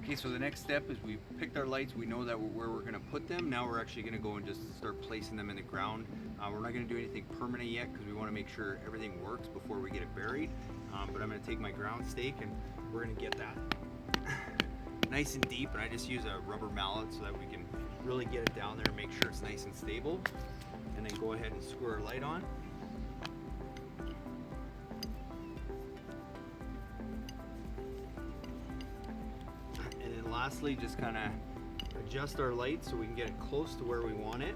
Okay, so the next step is we picked our lights, we know that where we're gonna put them. Now we're actually gonna go and just start placing them in the ground. We're not gonna do anything permanent yet because we wanna make sure everything works before we get it buried. But I'm gonna take my ground stake and we're gonna get that nice and deep, and I just use a rubber mallet so that we can really get it down there and make sure it's nice and stable. And then go ahead and screw our light on. Lastly, just kind of adjust our light so we can get it close to where we want it.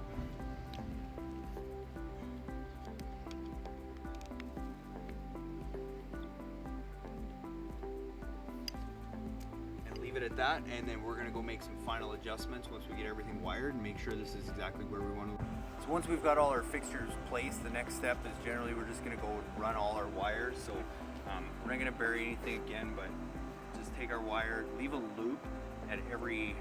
And leave it at that, and then we're going to go make some final adjustments once we get everything wired and make sure this is exactly where we want to. So once we've got all our fixtures placed, the next step is generally we're just going to go and run all our wires. So we're not going to bury anything again, but just take our wire, leave a loop at every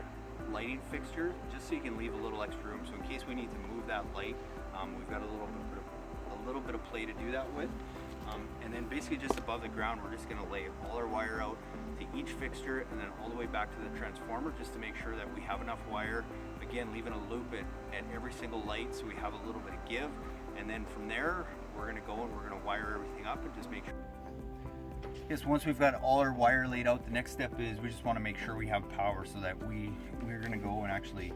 lighting fixture, just so you can leave a little extra room. So in case we need to move that light, we've got a little bit of play to do that with. And then basically just above the ground, we're just going to lay all our wire out to each fixture and then all the way back to the transformer, just to make sure that we have enough wire. Again, leaving a loop at every single light so we have a little bit of give. And then from there, we're going to go and we're going to wire everything up and just make sure. Yes, once we've got all our wire laid out, the next step is we just want to make sure we have power, so that we're going to go and actually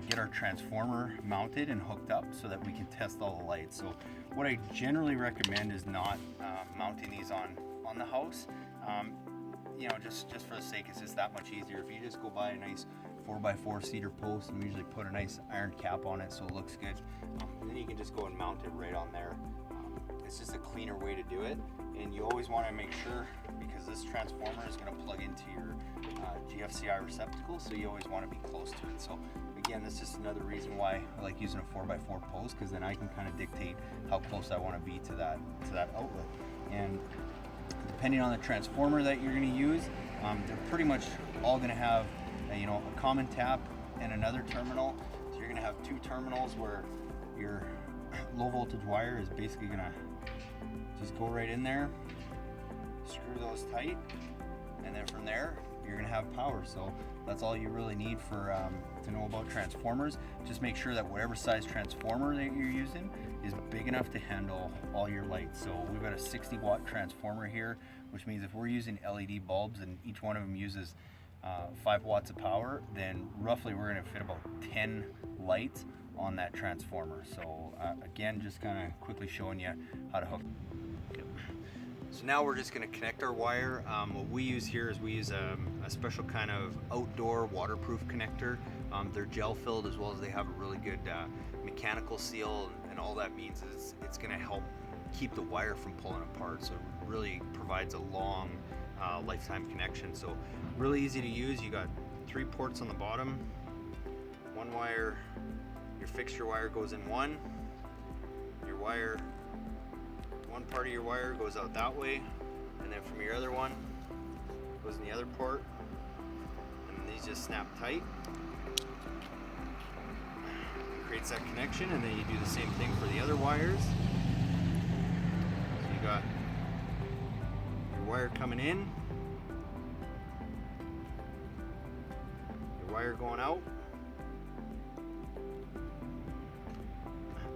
get our transformer mounted and hooked up so that we can test all the lights. So what I generally recommend is not mounting these on the house. You know, just for the sake, it's just that much easier. If you just go buy a nice 4x4 cedar post, and we usually put a nice iron cap on it so it looks good, and then you can just go and mount it right on there. It's just a cleaner way to do it, and you always want to make sure, because this transformer is going to plug into your GFCI receptacle, so you always want to be close to it. So again, this is another reason why I like using a 4x4 post, because then I can kind of dictate how close I want to be to that outlet. And depending on the transformer that you're going to use, they're pretty much all going to have a common tap and another terminal. So you're going to have two terminals where your low voltage wire is basically going to just go right in there, screw those tight, and then from there you're going to have power. So that's all you really need for to know about transformers. Just make sure that whatever size transformer that you're using is big enough to handle all your lights. So we've got a 60-watt transformer here, which means if we're using LED bulbs and each one of them uses 5 watts of power, then roughly we're going to fit about 10 lights on that transformer. So again, just kind of quickly showing you how to hook. Okay. So now we're just going to connect our wire. What we use here is we use a special kind of outdoor waterproof connector. They're gel filled, as well as they have a really good mechanical seal, and all that means is it's going to help keep the wire from pulling apart. So it really provides a long lifetime connection. So really easy to use. You got 3 ports on the bottom, one wire. Your fixture wire goes in one. Your wire, one part of your wire goes out that way, and then from your other one goes in the other port, and these just snap tight. Creates that connection, and then you do the same thing for the other wires. So you got your wire coming in, your wire going out,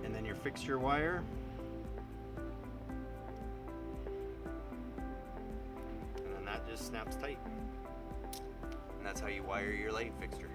and then your fixture wire, and then that just snaps tight, and that's how you wire your light fixture.